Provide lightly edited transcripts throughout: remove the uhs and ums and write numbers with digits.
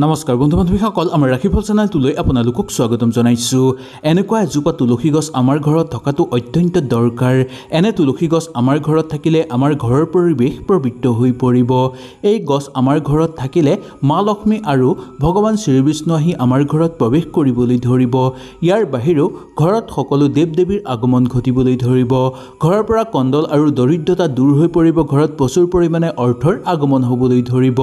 নমস্কাৰ বন্ধু বান্ধৱীসকল আমাৰ ৰাখিফল চেনেলটোলৈ আপোনালোকক স্বাগতম জনাইছোঁ। এনেকুৱা এজোপা তুলসী গছ আমাৰ ঘৰত থকাটো অত্যন্ত দৰকাৰ। এনে তুলসী গছ আমাৰ ঘৰত থাকিলে আমাৰ ঘৰৰ পৰিৱেশ পবিত্ৰ হৈ পৰিব। এই গছ আমাৰ ঘৰত থাকিলে মা লক্ষ্মী আৰু ভগৱান শ্ৰী বিষ্ণু আহি আমাৰ ঘৰত প্ৰৱেশ কৰিবলৈ ধৰিব। ইয়াৰ বাহিৰেও ঘৰত সকলো দেৱ দেৱীৰ আগমন ঘটিবলৈ ধৰিব। ঘৰৰ পৰা কণ্ডল আৰু দৰিদ্ৰতা দূৰ হৈ পৰিব। ঘৰত প্ৰচুৰ পৰিমাণে অৰ্থৰ আগমন হ'বলৈ ধৰিব।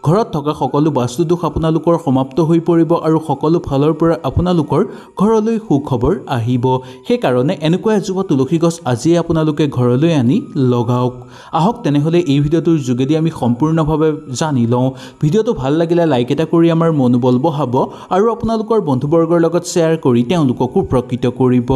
ঘৰত থকা সকলো বাস্তুদোষ আপোনালোকৰ সমাপ্ত হৈ পৰিব আৰু সকলো ফালৰ পৰা আপোনালোকৰ ঘৰলৈ সুখবৰ আহিব। সেইকাৰণে এনেকুৱা এজোপা তুলসী গছ আজিয়ে আপোনালোকে ঘৰলৈ আনি লগাওক। আহক তেনেহ'লে এই ভিডিঅ'টোৰ যোগেদি আমি সম্পূৰ্ণভাৱে জানি লওঁ। ভিডিঅ'টো ভাল লাগিলে লাইক এটা কৰি আমাৰ মনোবল বঢ়াব আৰু আপোনালোকৰ বন্ধুবৰ্গৰ লগত শ্বেয়াৰ কৰি তেওঁলোককো উপকৃত কৰিব।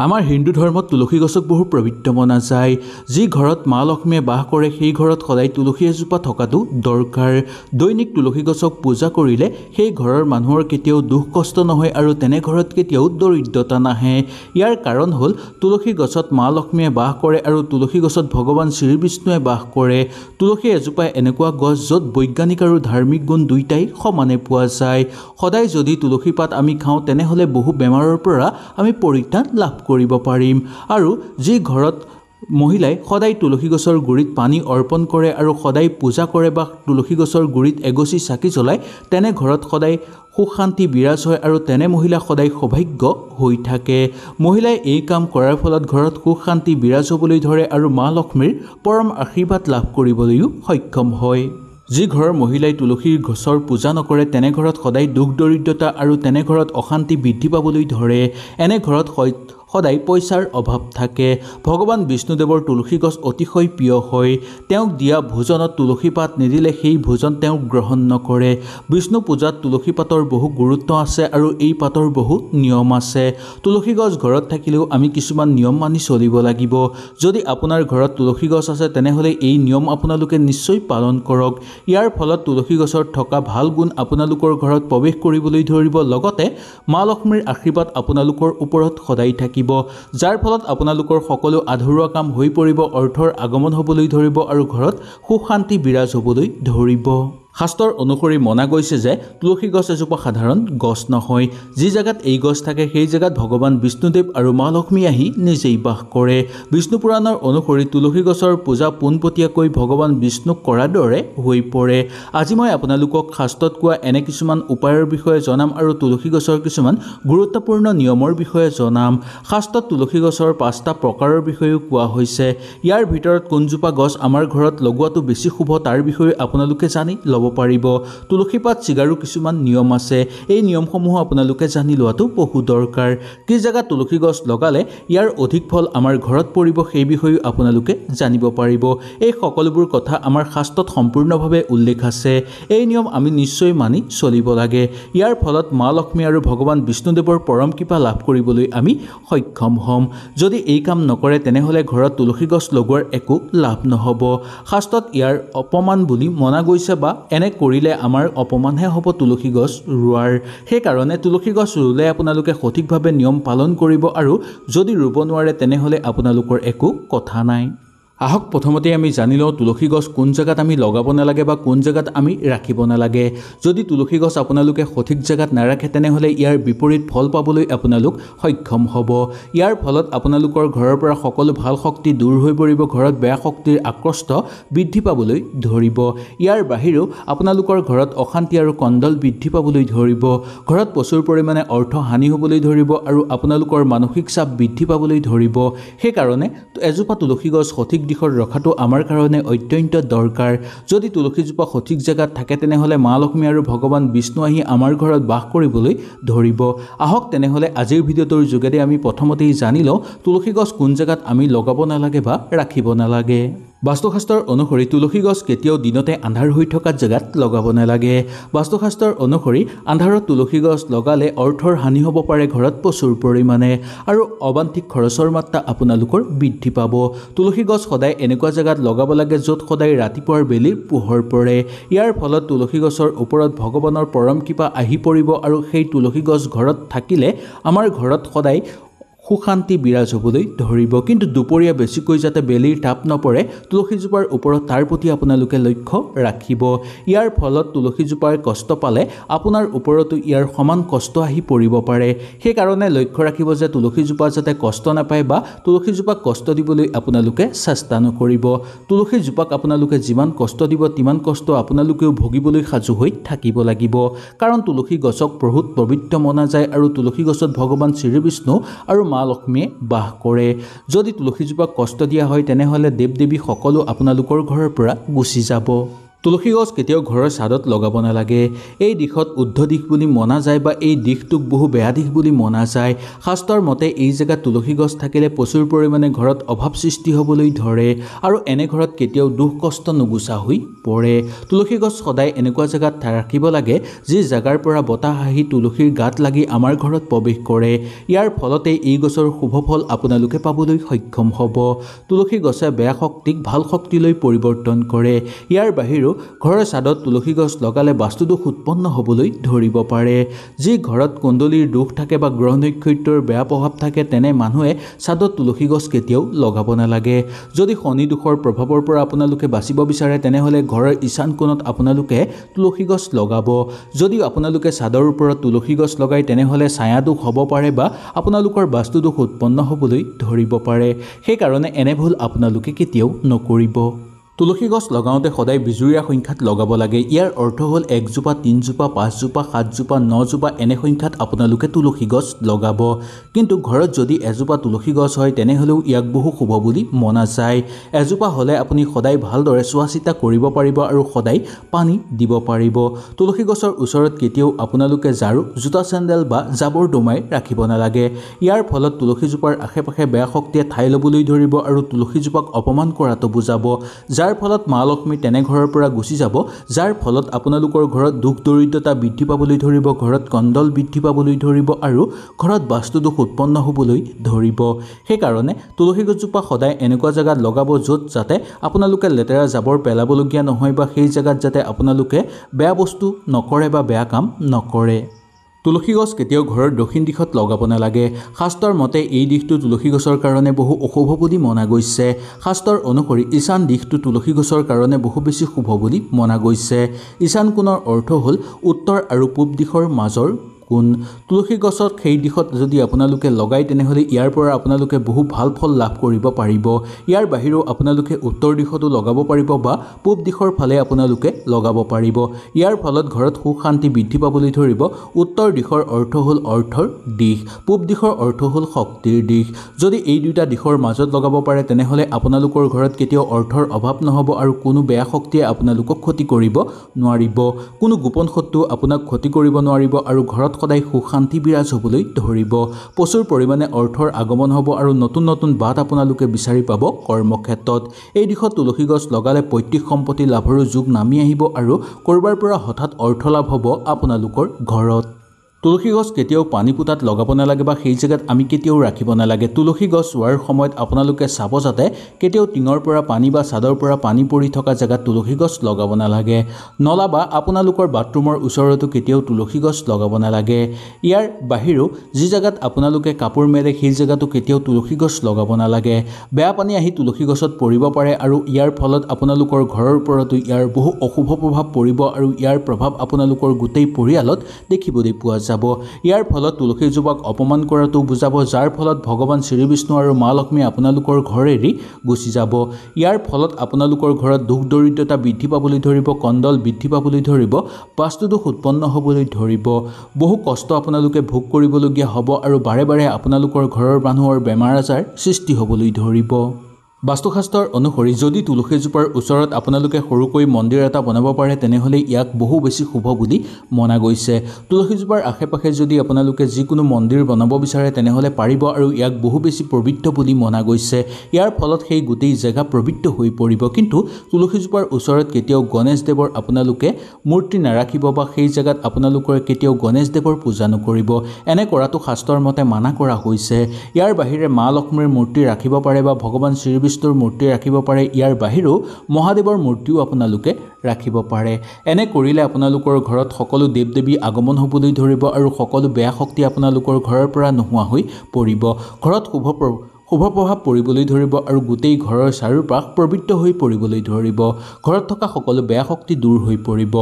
আমাৰ হিন্দু ধৰ্মত তুলসী গছক বহু পবিত্ৰ মনা যায়। যি ঘৰত মা লক্ষ্মীয়ে বাস কৰে সেই ঘৰত সদায় তুলসী এজোপা থকাটো দৰকাৰ। দৈনিক তুলসী গছক পূজা কৰিলে সেই ঘৰৰ মানুহৰ কেতিয়াও দুখ কষ্ট নহয় আৰু তেনে ঘৰত কেতিয়াও দৰিদ্ৰতা নাহে। ইয়াৰ কাৰণ হ'ল তুলসী গছত মা লক্ষ্মীয়ে বাস কৰে আৰু তুলসী গছত ভগৱান শ্ৰী বিষ্ণুৱে বাস কৰে। তুলসী এজোপা এনেকুৱা গছ য'ত বৈজ্ঞানিক আৰু ধাৰ্মিক গুণ দুয়োটাই সমানে পোৱা যায়। সদায় যদি তুলসী পাত আমি খাওঁ তেনেহ'লে বহু বেমাৰৰ পৰা আমি পৰিত্ৰাণ লাভ কৰিব পাৰিম। আৰু যি ঘৰত মহিলাই সদায় তুলসী গছৰ গুৰিত পানী অৰ্পণ কৰে আৰু সদায় পূজা কৰে বা তুলসী গছৰ গুৰিত এগছি চাকি জ্বলায় তেনে ঘৰত সদায় সুখ শান্তি বিৰাজ হয় আৰু তেনে মহিলা সদায় সৌভাগ্য হৈ থাকে। মহিলাই এই কাম কৰাৰ ফলত ঘৰত সুখ শান্তি বিৰাজ হ'বলৈ ধৰে আৰু মা লক্ষ্মীৰ পৰম আশীৰ্বাদ লাভ কৰিবলৈও সক্ষম হয়। যি ঘৰৰ মহিলাই তুলসীৰ গছৰ পূজা নকৰে তেনে ঘৰত সদায় দুখ দৰিদ্ৰতা আৰু তেনে ঘৰত অশান্তি বৃদ্ধি পাবলৈ ধৰে। এনে ঘৰত সদায় পইচাৰ অভাৱ থাকে। ভগৱান বিষ্ণুদেৱৰ তুলসী গছ অতিশয় প্ৰিয় হয়। তেওঁক দিয়া ভোজনত তুলসী পাত নিদিলে সেই ভোজন তেওঁ গ্ৰহণ নকৰে। বিষ্ণু পূজাত তুলসী পাতৰ বহু গুৰুত্ব আছে আৰু এই পাতৰ বহু নিয়ম আছে। তুলসী গছ ঘৰত থাকিলেও আমি কিছুমান নিয়ম মানি চলিব লাগিব। যদি আপোনাৰ ঘৰত তুলসী গছ আছে তেনেহ'লে এই নিয়ম আপোনালোকে নিশ্চয় পালন কৰক। ইয়াৰ ফলত তুলসী গছৰ থকা ভাল গুণ আপোনালোকৰ ঘৰত প্ৰৱেশ কৰিবলৈ ধৰিব। লগতে মা লক্ষ্মীৰ আশীৰ্বাদ আপোনালোকৰ ওপৰত সদায় থাকিব, যাৰ ফলত আপোনালোকৰ সকলো আধৰুৱা কাম হৈ পৰিব, অৰ্থৰ আগমন হ'বলৈ ধৰিব আৰু ঘৰত সুখ শান্তি বিৰাজ হ'বলৈ ধৰিব। শাস্ত্ৰৰ অনুসৰি মনা গৈছে যে তুলসী গছ এজোপা সাধাৰণ গছ নহয়। যি জেগাত এই গছ থাকে সেই জেগাত ভগৱান বিষ্ণুদেৱ আৰু মা লক্ষ্মী আহি নিজেই বাস কৰে। বিষ্ণু পুৰাণৰ অনুসৰি তুলসী গছৰ পূজা পোনপটীয়াকৈ ভগৱান বিষ্ণুক কৰাৰ দৰে হৈ পৰে। আজি মই আপোনালোকক শাস্ত্ৰত কোৱা এনে কিছুমান উপায়ৰ বিষয়ে জনাম আৰু তুলসী গছৰ কিছুমান গুৰুত্বপূৰ্ণ নিয়মৰ বিষয়ে জনাম। শাস্ত্ৰত তুলসী গছৰ 5টা প্ৰকাৰৰ বিষয়েও কোৱা হৈছে। ইয়াৰ ভিতৰত কোনজোপা গছ আমাৰ ঘৰত লগোৱাটো বেছি শুভ তাৰ বিষয়ে আপোনালোকে জানি ল'ব পাৰিব। তুলসী পাত ছিগাৰো কিছুমান নিয়ম আছে। এই নিয়মসমূহ আপোনালোকে জানি লোৱাটো বহু দৰকাৰ। কি জেগাত তুলসী গছ লগালে ইয়াৰ অধিক ফল আমাৰ ঘৰত পৰিব সেই বিষয়েও আপোনালোকে জানিব পাৰিব। এই সকলোবোৰ কথা আমাৰ শাস্ত্ৰত সম্পূৰ্ণভাৱে উল্লেখ আছে। এই নিয়ম আমি নিশ্চয় মানি চলিব লাগে। ইয়াৰ ফলত মা লক্ষ্মী আৰু ভগৱান বিষ্ণুদেৱৰ পৰম কৃপা লাভ কৰিবলৈ আমি সক্ষম হ'ম। যদি এই কাম নকৰে তেনেহ'লে ঘৰত তুলসী গছ লগোৱাৰ একো লাভ নহ'ব। শাস্ত্ৰত ইয়াৰ অপমান বুলি মনা গৈছে বা এনে কৰিলে আমাৰ অপমানহে হ'ব তুলসী গছ ৰোৱাৰ। সেইকাৰণে তুলসী গছ ৰুলে আপোনালোকে সঠিকভাৱে নিয়ম পালন কৰিব আৰু যদি ৰুব নোৱাৰে তেনেহ'লে আপোনালোকৰ একো কথা নাই। আহক প্ৰথমতে আমি জানি লওঁ তুলসী গছ কোন জেগাত আমি লগাব নালাগে বা কোন জেগাত আমি ৰাখিব নালাগে। যদি তুলসী গছ আপোনালোকে সঠিক জেগাত নাৰাখে তেনেহ'লে ইয়াৰ বিপৰীত ফল পাবলৈ আপোনালোক সক্ষম হ'ব। ইয়াৰ ফলত আপোনালোকৰ ঘৰৰ পৰা সকলো ভাল শক্তি দূৰ হৈ পৰিব। ঘৰত বেয়া শক্তিৰ আকৰ্ষ্ট বৃদ্ধি পাবলৈ ধৰিব। ইয়াৰ বাহিৰেও আপোনালোকৰ ঘৰত অশান্তি আৰু কণ্ডল বৃদ্ধি পাবলৈ ধৰিব। ঘৰত প্ৰচুৰ পৰিমাণে অৰ্থ হানি হ'বলৈ ধৰিব আৰু আপোনালোকৰ মানসিক চাপ বৃদ্ধি পাবলৈ ধৰিব। সেইকাৰণে এজোপা তুলসী গছ সঠিক দিশত ৰখাটো আমাৰ কাৰণে অত্যন্ত দৰকাৰ। যদি তুলসীজোপা সঠিক জেগাত থাকে তেনেহ'লে মা লক্ষ্মী আৰু ভগৱান বিষ্ণু আহি আমাৰ ঘৰত বাস কৰিবলৈ ধৰিব। আহক তেনেহ'লে আজিৰ ভিডিঅ'টোৰ যোগেদি আমি প্ৰথমতেই জানি লওঁ তুলসী গছ কোন জেগাত আমি লগাব নালাগে বা ৰাখিব নালাগে। বাস্তুশাস্ত্ৰৰ অনুসৰি তুলসী গছ কেতিয়াও দিনতে আন্ধাৰ হৈ থকা জেগাত লগাব নালাগে। বাস্তুশাস্ত্ৰৰ অনুসৰি আন্ধাৰত তুলসী গছ লগালে অৰ্থৰ হানি হ'ব পাৰে ঘৰত প্ৰচুৰ পৰিমাণে আৰু অবাঞ্ছিত খৰচৰ মাত্ৰা আপোনালোকৰ বৃদ্ধি পাব। তুলসী গছ সদায় এনেকুৱা জেগাত লগাব লাগে য'ত সদায় ৰাতিপুৱাৰ বেলিৰ পোহৰ পৰে। ইয়াৰ ফলত তুলসী গছৰ ওপৰত ভগৱানৰ পৰম কৃপা আহি পৰিব আৰু সেই তুলসী গছ ঘৰত থাকিলে আমাৰ ঘৰত সদায় সুশান্তি বিৰাজ হ'বলৈ ধৰিব। কিন্তু দুপৰীয়া বেছিকৈ যাতে বেলিৰ তাপ নপৰে তুলসীজোপাৰ ওপৰত তাৰ প্ৰতি আপোনালোকে লক্ষ্য ৰাখিব। ইয়াৰ ফলত তুলসীজোপাই কষ্ট পালে আপোনাৰ ওপৰতো ইয়াৰ সমান কষ্ট আহি পৰিব পাৰে। সেইকাৰণে লক্ষ্য ৰাখিব যে তুলসীজোপা যাতে কষ্ট নাপায় বা তুলসীজোপাক কষ্ট দিবলৈ আপোনালোকে চেষ্টা নকৰিব। তুলসীজোপাক আপোনালোকে যিমান কষ্ট দিব তিমান কষ্ট আপোনালোকেও ভুগিবলৈ সাজু হৈ থাকিব লাগিব। কাৰণ তুলসী গছক বহুত পবিত্ৰ মনা যায় আৰু তুলসী গছত ভগৱান শ্ৰী বিষ্ণু আৰু মা লক্ষ্মীয়ে বাস কৰে। যদি তুলসীজোপাক কষ্ট দিয়া হয় তেনেহ'লে দেৱ দেৱী সকলো আপোনালোকৰ ঘৰৰ পৰা গুচি যাব। তুলসী গছ কেতিয়াও ঘৰৰ ছাদত লগাব নালাগে। এই দিশত উদ্ধ দিশ বুলি মনা যায় বা এই দিশটোক বহু বেয়া দিশ বুলি মনা যায়। শাস্ত্ৰৰ মতে এই জেগাত তুলসী গছ থাকিলে প্ৰচুৰ পৰিমাণে ঘৰত অভাৱ সৃষ্টি হ'বলৈ ধৰে আৰু এনে ঘৰত কেতিয়াও দুখ কষ্ট নুগুচা হৈ পৰে। তুলসী গছ সদায় এনেকুৱা জেগাত ৰাখিব লাগে যি জেগাৰ পৰা বতাহ আহি তুলসীৰ গাত লাগি আমাৰ ঘৰত প্ৰৱেশ কৰে। ইয়াৰ ফলতে এই গছৰ শুভ ফল আপোনালোকে পাবলৈ সক্ষম হ'ব। তুলসী গছে বেয়া শক্তিক ভাল শক্তিলৈ পৰিৱৰ্তন কৰে। ইয়াৰ বাহিৰেও ঘৰৰ ছাদত তুলসী গছ লগালে বাস্তুদোষ উৎপন্ন হ'বলৈ ধৰিব পাৰে। যি ঘৰত কুণ্ডলীৰ দোষ থাকে বা গ্ৰহ নক্ষত্ৰৰ বেয়া প্ৰভাৱ থাকে তেনে মানুহে ছাদত তুলসী গছ কেতিয়াও লগাব নালাগে। যদি শনি দোষৰ প্ৰভাৱৰ পৰা আপোনালোকে বাচিব বিচাৰে তেনেহ'লে ঘৰৰ ঈশান কোণত আপোনালোকে তুলসী গছ লগাব। যদিও আপোনালোকে ছাদৰ ওপৰত তুলসী গছ লগায় তেনেহ'লে ছায়া দোষ হ'ব পাৰে বা আপোনালোকৰ বাস্তুদোষ উৎপন্ন হ'বলৈ ধৰিব পাৰে। সেইকাৰণে এনে ভুল আপোনালোকে কেতিয়াও নকৰিব। তুলসী গছ লগাওঁতে সদায় বিজুৰীয়া সংখ্যাত লগাব লাগে। ইয়াৰ অৰ্থ হ'ল 1 জোপা 3 জোপা 5 জোপা 7 জোপা 9 জোপা এনে সংখ্যাত আপোনালোকে তুলসী গছ লগাব। কিন্তু ঘৰত যদি এজোপা তুলসী গছ হয় তেনেহ'লেও ইয়াক বহু শুভ বুলি মনা যায়। এজোপা হ'লে আপুনি সদায় ভালদৰে চোৱা চিতা কৰিব পাৰিব আৰু সদায় পানী দিব পাৰিব। তুলসী গছৰ ওচৰত কেতিয়াও আপোনালোকে ঝাৰু জোতা চেণ্ডেল বা জাবৰ দমাই ৰাখিব নালাগে। ইয়াৰ ফলত তুলসীজোপাৰ আশে পাশে বেয়া শক্তিয়ে ঠাই ল'বলৈ ধৰিব আৰু তুলসীজোপাক অপমান কৰাটো বুজাব। যাৰ ফলত মা লক্ষ্মী তেনে ঘৰৰ পৰা গুচি যাব। যাৰ ফলত আপোনালোকৰ ঘৰত দুখ দৰিদ্ৰতা বৃদ্ধি পাবলৈ ধৰিব, ঘৰত কণ্ডল বৃদ্ধি পাবলৈ ধৰিব আৰু ঘৰত বাস্তুদোষ উৎপন্ন হ'বলৈ ধৰিব। সেইকাৰণে তুলসী গছজোপা সদায় এনেকুৱা জেগাত লগাব য'ত যাতে আপোনালোকে লেতেৰা জাবৰ পেলাবলগীয়া নহয় বা সেই জেগাত যাতে আপোনালোকে বেয়া বস্তু নকৰে বা বেয়া কাম নকৰে। তুলসী গছ কেতিয়াও ঘৰৰ দক্ষিণ দিশত লগাব নালাগে। শাস্ত্ৰৰ মতে এই দিশটো তুলসী গছৰ কাৰণে বহু অশুভ বুলি মনা গৈছে। শাস্ত্ৰৰ অনুসৰি ঈশান দিশটো তুলসী গছৰ কাৰণে বহু বেছি শুভ বুলি মনা গৈছে। ঈশান কোণৰ অৰ্থ হ'ল উত্তৰ আৰু পূব দিশৰ মাজৰ কোণ। তুলসী গছত সেই দিশত যদি আপোনালোকে লগায় তেনেহ'লে ইয়াৰ পৰা আপোনালোকে বহু ভাল ফল লাভ কৰিব পাৰিব। ইয়াৰ বাহিৰেও আপোনালোকে উত্তৰ দিশতো লগাব পাৰিব বা পূব দিশৰ ফালে আপোনালোকে লগাব পাৰিব। ইয়াৰ ফলত ঘৰত সুখ শান্তি বৃদ্ধি পাবলৈ ধৰিব। উত্তৰ দিশৰ অৰ্থ হ'ল অৰ্থৰ দিশ, পূব দিশৰ অৰ্থ হ'ল শক্তিৰ দিশ। যদি এই দুটা দিশৰ মাজত লগাব পাৰে তেনেহ'লে আপোনালোকৰ ঘৰত কেতিয়াও অৰ্থৰ অভাৱ নহ'ব আৰু কোনো বেয়া শক্তিয়ে আপোনালোকক ক্ষতি কৰিব নোৱাৰিব। কোনো গোপন শত্ৰু আপোনাক ক্ষতি কৰিব নোৱাৰিব আৰু ঘৰত সদায় সুখ শান্তি বিৰাজ হ'বলৈ ধৰিব। প্ৰচুৰ পৰিমাণে অৰ্থৰ আগমন হ'ব আৰু নতুন নতুন বাট আপোনালোকে বিচাৰি পাব কৰ্মক্ষেত্ৰত। এই দিশত তুলসী গছ লগালে পৈতৃক সম্পত্তি লাভৰো যোগ নামি আহিব আৰু ক'ৰবাৰ পৰা হঠাৎ অৰ্থ লাভ হ'ব আপোনালোকৰ ঘৰত। তুলসী গছ কেতিয়াও পানী পোতাত লগাব নালাগে বা সেই জেগাত আমি কেতিয়াও ৰাখিব নালাগে। তুলসী গছ ৰোৱাৰ সময়ত আপোনালোকে চাব যাতে কেতিয়াও টিঙৰ পৰা পানী বা ছাদৰ পৰা পানী পৰি থকা জেগাত তুলসী গছ লগাব নালাগে। নলা বা আপোনালোকৰ বাথৰুমৰ ওচৰতো কেতিয়াও তুলসী গছ লগাব নালাগে। ইয়াৰ বাহিৰেও যি জেগাত আপোনালোকে কাপোৰ মেলে সেই জেগাতো কেতিয়াও তুলসী গছ লগাব নালাগে। বেয়া পানী আহি তুলসী গছত পৰিব পাৰে আৰু ইয়াৰ ফলত আপোনালোকৰ ঘৰৰ ওপৰতো ইয়াৰ বহু অশুভ প্ৰভাৱ পৰিব আৰু ইয়াৰ প্ৰভাৱ আপোনালোকৰ গোটেই পৰিয়ালত দেখিবলৈ পোৱা যায়। ইয়াৰ ফলত তুলসীজোপাক অপমান কৰাটো বুজাব, যাৰ ফলত ভগৱান শ্ৰী বিষ্ণু আৰু মা লক্ষ্মী আপোনালোকৰ ঘৰ এৰি গুচি যাব। ইয়াৰ ফলত আপোনালোকৰ ঘৰত দুখ দৰিদ্ৰতা বৃদ্ধি পাবলৈ ধৰিব, কণ্ডল বৃদ্ধি পাবলৈ ধৰিব, বাস্তুদোষ উৎপন্ন হ'বলৈ ধৰিব। বহু কষ্ট আপোনালোকে ভোগ কৰিবলগীয়া হ'ব আৰু বাৰে বাৰে আপোনালোকৰ ঘৰৰ মানুহৰ বেমাৰ আজাৰ সৃষ্টি হ'বলৈ ধৰিব। বাস্তুশাস্ত্ৰৰ অনুসৰি যদি তুলসীজোপাৰ ওচৰত আপোনালোকে সৰুকৈ মন্দিৰ এটা বনাব পাৰে তেনেহ'লে ইয়াক বহু বেছি শুভ বুলি মনা গৈছে। তুলসীজোপাৰ আশে পাশে যদি আপোনালোকে যিকোনো মন্দিৰ বনাব বিচাৰে তেনেহ'লে পাৰিব আৰু ইয়াক বহু বেছি পবিত্ৰ বুলি মনা গৈছে। ইয়াৰ ফলত সেই গোটেই জেগা পবিত্ৰ হৈ পৰিব। কিন্তু তুলসীজোপাৰ ওচৰত কেতিয়াও গণেশদেৱৰ আপোনালোকে মূৰ্তি নাৰাখিব বা সেই জেগাত আপোনালোকে কেতিয়াও গণেশদেৱৰ পূজা নকৰিব। এনে কৰাটো শাস্ত্ৰৰ মতে মানা কৰা হৈছে। ইয়াৰ বাহিৰে মা লক্ষ্মীৰ মূৰ্তি ৰাখিব পাৰে বা ভগৱান শ্ৰী বিষ্ণুৰ মূৰ্তি ৰাখিব পাৰে ইয়াৰ বাহিৰেও মহাদেৱৰ মূৰ্তিও আপোনালোকে ৰাখিব পাৰে এনে কৰিলে আপোনালোকৰ ঘৰত সকলো দেৱ দেৱী আগমন হ'বলৈ ধৰিব আৰু সকলো বেয়া শক্তি আপোনালোকৰ ঘৰৰ পৰা নোহোৱা হৈ পৰিব ঘৰত শুভ প্ৰভাৱ পৰিবলৈ ধৰিব আৰু গোটেই ঘৰৰ চাৰিওপাশ পবিত্ৰ হৈ পৰিবলৈ ধৰিব ঘৰত থকা সকলো বেয়া শক্তি দূৰ হৈ পৰিব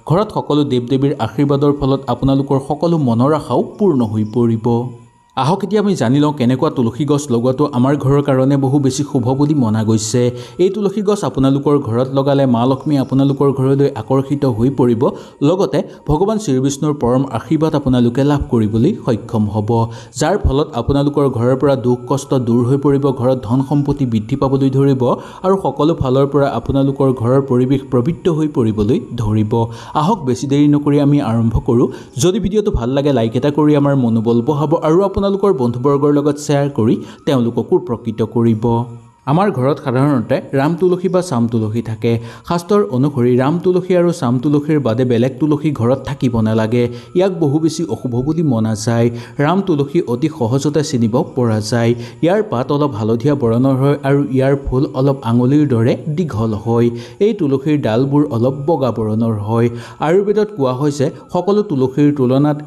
ঘৰত সকলো দেৱ দেৱীৰ আশীৰ্বাদৰ ফলত আপোনালোকৰ সকলো মনৰ আশাও পূৰ্ণ হৈ পৰিব আহক এতিয়া আমি জানি লওঁ কেনেকুৱা তুলসী গছ লগোৱাটো আমাৰ ঘৰৰ কাৰণে বহু বেছি শুভ বুলি মনা গৈছে এই তুলসী গছ আপোনালোকৰ ঘৰত লগালে মা লক্ষ্মী আপোনালোকৰ ঘৰলৈ আকৰ্ষিত হৈ পৰিব লগতে ভগৱান শ্ৰী বিষ্ণুৰ পৰম আশীৰ্বাদ আপোনালোকে লাভ কৰিবলৈ সক্ষম হ'ব যাৰ ফলত আপোনালোকৰ ঘৰৰ পৰা দুখ কষ্ট দূৰ হৈ পৰিব ঘৰত ধন সম্পত্তি বৃদ্ধি পাবলৈ ধৰিব আৰু সকলো ফালৰ পৰা আপোনালোকৰ ঘৰৰ পৰিৱেশ পবিত্ৰ হৈ পৰিবলৈ ধৰিব আহক বেছি দেৰি নকৰি আমি আৰম্ভ কৰোঁ যদি ভিডিঅ'টো ভাল লাগে লাইক এটা কৰি আমাৰ মনোবল বঢ়াব আৰু আপোনালোকৰ বন্ধুবৰ্গৰ লগত শ্বেয়াৰ কৰি তেওঁলোককো উপকৃত কৰিব আমাৰ ঘৰত সাধাৰণতে ৰাম তুলসী বা চাম তুলসী থাকে শাস্ত্ৰৰ অনুসৰি ৰাম তুলসী আৰু চাম তুলসীৰ বাদে বেলেগ তুলসী ঘৰত থাকিব নালাগে ইয়াক বহু বেছি অশুভ বুলি মনা যায় ৰাম তুলসী অতি সহজতে চিনিব পৰা যায় ইয়াৰ পাত অলপ হালধীয়া বৰণৰ হয় আৰু ইয়াৰ ফুল অলপ আঙুলিৰ দৰে দীঘল হয় এই তুলসীৰ ডালবোৰ অলপ বগা বৰণৰ হয় আয়ুৰ্বেদত কোৱা হৈছে সকলো তুলসীৰ তুলনাত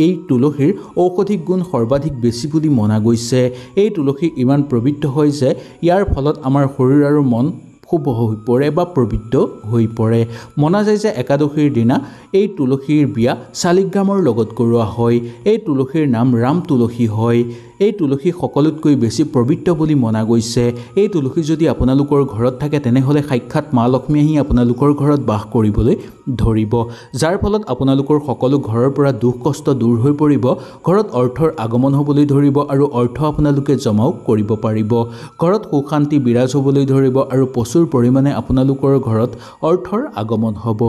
এই তুলসীৰ ঔষধিক গুণ সৰ্বাধিক বেছি বুলি মনা গৈছে এই তুলসী ইমান পবিত্ৰ হয় যে ইয়াৰ ফলত আমাৰ শৰীৰ আৰু মন শুভ হৈ পৰে বা পবিত্ৰ হৈ পৰে মনা যায় যে একাদশীৰ দিনা এই তুলসীৰ বিয়া শালিগ্ৰামৰ লগত কৰোৱা হয় এই তুলসীৰ নাম ৰাম তুলসী হয় এই তুলসী সকলোতকৈ বেছি পবিত্ৰ বুলি মনা গৈছে এই তুলসী যদি আপোনালোকৰ ঘৰত থাকে তেনেহ'লে সাক্ষাৎ মা লক্ষ্মী আহি আপোনালোকৰ ঘৰত বাস কৰিবলৈ ধৰিব যাৰ ফলত আপোনালোকৰ সকলো ঘৰৰ পৰা দুখ কষ্ট দূৰ হৈ পৰিব ঘৰত অৰ্থৰ আগমন হ'বলৈ ধৰিব আৰু অৰ্থ আপোনালোকে জমাও কৰিব পাৰিব ঘৰত সুখ শান্তি বিৰাজ হ'বলৈ ধৰিব আৰু প্ৰচুৰ পৰিমাণে আপোনালোকৰ ঘৰত অৰ্থৰ আগমন হ'ব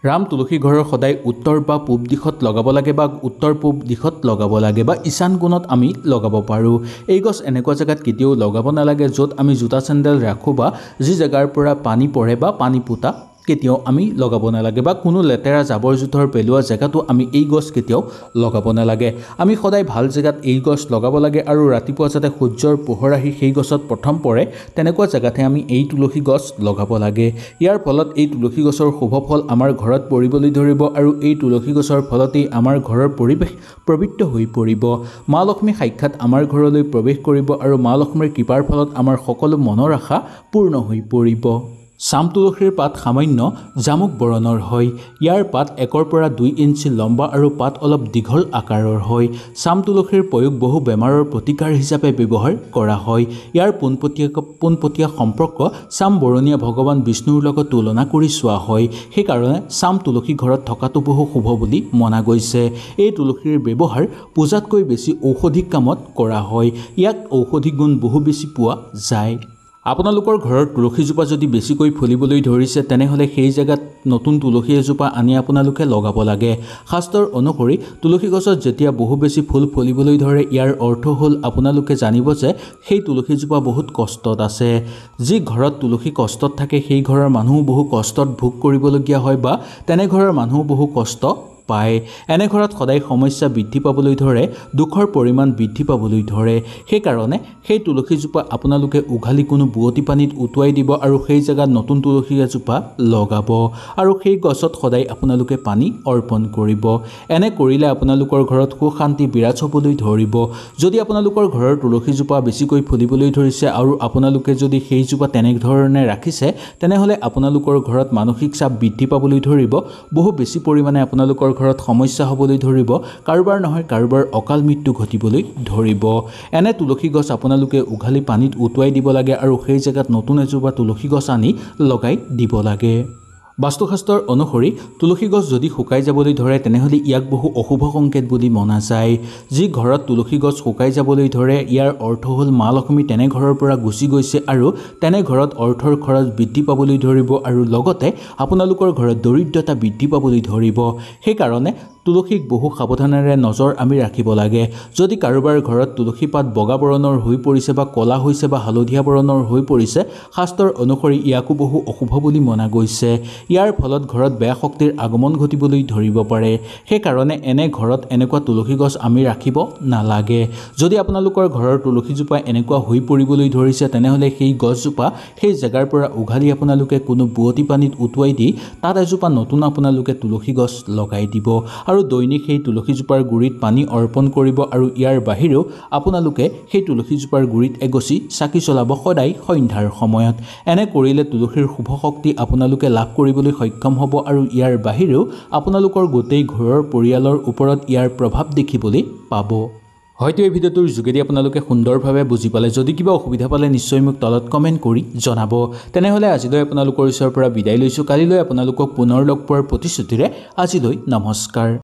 ৰাম তুলসী ঘৰৰ সদায় উত্তৰ বা পূব দিশত লগাব লাগে বা উত্তৰ পূব দিশত লগাব লাগে বা ঈশান কোণত আমি লগাব পাৰোঁ এই গছ এনেকুৱা জেগাত কেতিয়াও লগাব নালাগে য'ত আমি জোতা চেণ্ডেল ৰাখোঁ বা যি জেগাৰ পৰা পানী পৰে বা পানী পোতা কেতিয়াও আমি লগাব নালাগে বা কোনো লেতেৰা জাবৰ জোঁথৰ পেলোৱা জেগাতো আমি এই গছ কেতিয়াও লগাব নালাগে আমি সদায় ভাল জেগাত এই গছ লগাব লাগে আৰু ৰাতিপুৱা যাতে সূৰ্যৰ পোহৰ আহি সেই গছত প্ৰথম পৰে তেনেকুৱা জেগাতে আমি এই তুলসী গছ লগাব লাগে ইয়াৰ ফলত এই তুলসী গছৰ শুভ ফল আমাৰ ঘৰত পৰিবলৈ ধৰিব আৰু এই তুলসী গছৰ ফলতেই আমাৰ ঘৰৰ পৰিৱেশ পবিত্ৰ হৈ পৰিব মা লক্ষ্মী সাক্ষাৎ আমাৰ ঘৰলৈ প্ৰৱেশ কৰিব আৰু মা লক্ষ্মীৰ কৃপাৰ ফলত আমাৰ সকলো মনৰ আশা পূৰ্ণ হৈ পৰিব চাম তুলসীৰ পাত সামান্য জামুক বৰণৰ হয় ইয়াৰ পাত 1 পৰা 2 ইঞ্চি লম্বা আৰু পাত অলপ দীঘল আকাৰৰ হয় চাম তুলসীৰ প্ৰয়োগ বহু বেমাৰৰ প্ৰতিকাৰ হিচাপে ব্যৱহাৰ কৰা হয় ইয়াৰ পোনপটীয়া সম্পৰ্ক চাম বৰণীয়া ভগৱান বিষ্ণুৰ লগত তুলনা কৰি চোৱা হয় সেইকাৰণে চাম তুলসী ঘৰত থকাটো বহু শুভ বুলি মনা গৈছে এই তুলসীৰ ব্যৱহাৰ পূজাতকৈ বেছি ঔষধিক কামত কৰা হয় ইয়াক ঔষধিক গুণ বহু বেছি পোৱা যায় আপোনালোকৰ ঘৰৰ তুলসীজোপা যদি বেছিকৈ ফুলিবলৈ ধৰিছে তেনেহ'লে সেই জেগাত নতুন তুলসী এজোপা আনি আপোনালোকে লগাব লাগে শাস্ত্ৰৰ অনুসৰি তুলসী গছত যেতিয়া বহু বেছি ফুল ফুলিবলৈ ধৰে ইয়াৰ অৰ্থ হ'ল আপোনালোকে জানিব যে সেই তুলসীজোপা বহুত কষ্টত আছে যি ঘৰত তুলসী কষ্টত থাকে সেই ঘৰৰ মানুহ বহু কষ্টত ভোগ কৰিবলগীয়া হয় বা তেনে ঘৰৰ মানুহ বহু কষ্ট পায় এনে ঘৰত সদায় সমস্যা বৃদ্ধি পাবলৈ ধৰে দুখৰ পৰিমাণ বৃদ্ধি পাবলৈ ধৰে সেইকাৰণে সেই তুলসীজোপা আপোনালোকে উঘালি কোনো বুৱতী পানীত উটুৱাই দিব আৰু সেই জেগাত নতুন তুলসী এজোপা লগাব আৰু সেই গছত সদায় আপোনালোকে পানী অৰ্পণ কৰিব এনে কৰিলে আপোনালোকৰ ঘৰত সুখ শান্তি বিৰাজ হ'বলৈ ধৰিব যদি আপোনালোকৰ ঘৰৰ তুলসীজোপা বেছিকৈ ফুলিবলৈ ধৰিছে আৰু আপোনালোকে যদি সেইজোপা তেনেধৰণে ৰাখিছে তেনেহ'লে আপোনালোকৰ ঘৰত মানসিক চাপ বৃদ্ধি পাবলৈ ধৰিব বহু বেছি পৰিমাণে আপোনালোকৰ ঘৰত সমস্যা হ'বলৈ ধৰিব কাৰোবাৰ নহয় কাৰোবাৰ অকাল মৃত্যু ঘটিবলৈ ধৰিব এনে তুলসী গছ আপোনালোকে উঘালি পানীত উটুৱাই দিব লাগে আৰু সেই জেগাত নতুন এজোপা তুলসী গছ আনি লগাই দিব লাগে বাস্তুশাস্ত্ৰৰ অনুসৰি তুলসী গছ যদি শুকাই যাবলৈ ধৰে তেনেহ'লে ইয়াক বহু অশুভ সংকেত বুলি মনা যায় যি ঘৰত তুলসী গছ শুকাই যাবলৈ ধৰে ইয়াৰ অৰ্থ হ'ল মা লক্ষ্মী তেনে ঘৰৰ পৰা গুচি গৈছে আৰু তেনে ঘৰত অৰ্থৰ খৰচ বৃদ্ধি পাবলৈ ধৰিব আৰু লগতে আপোনালোকৰ ঘৰত দৰিদ্ৰতা বৃদ্ধি পাবলৈ ধৰিব সেইকাৰণে তুলসীক বহু সাৱধানেৰে নজৰ আমি ৰাখিব লাগে। যদি কাৰোবাৰ ঘৰত তুলসী পাত বগা বৰণৰ হৈ পৰিছে বা ক'লা হৈছে বা হালধীয়া বৰণৰ হৈ পৰিছে, শাস্ত্ৰৰ অনুসৰি ইয়াকো বহু অশুভ বুলি মনা গৈছে। ইয়াৰ ফলত ঘৰত বেয়া শক্তিৰ আগমন ঘটিবলৈ ধৰিব পাৰে। সেইকাৰণে এনে ঘৰত এনেকুৱা তুলসী গছ আমি ৰাখিব নালাগে। যদি আপোনালোকৰ ঘৰৰ তুলসীজোপা এনেকুৱা হৈ পৰিবলৈ ধৰিছে, তেনেহ'লে সেই গছজোপা সেই জেগাৰ পৰা উঘালি আপোনালোকে কোনো বোৱতী পানীত উটুৱাই দি তাত এজোপা নতুন আপোনালোকে তুলসী গছ লগাই দিব আৰু দৈনিক সেই তুলসীজোপাৰ গুৰিত পানী অৰ্পণ কৰিব। আৰু ইয়াৰ বাহিৰেও আপোনালোকে সেই তুলসীজোপাৰ গুৰিত এগছি চাকি জ্বলাব সদায় সন্ধ্যাৰ সময়ত। এনে কৰিলে তুলসীৰ শুভ শক্তি আপোনালোকে লাভ কৰিবলৈ সক্ষম হ'ব আৰু ইয়াৰ বাহিৰেও আপোনালোকৰ গোটেই ঘৰৰ পৰিয়ালৰ ওপৰত ইয়াৰ প্ৰভাৱ দেখিবলৈ পাব। হয়তো এই ভিডিঅ'টোৰ যোগেদি আপোনালোকে সুন্দৰভাৱে বুজি পালে। যদি কিবা অসুবিধা পালে নিশ্চয় মোক তলত কমেণ্ট কৰি জনাব। তেনেহ'লে আজিলৈ আপোনালোকৰ ওচৰৰ পৰা বিদায় লৈছোঁ। কালিলৈ আপোনালোকক পুনৰ লগ পোৱাৰ প্ৰতিশ্ৰুতিৰে আজিলৈ নমস্কাৰ।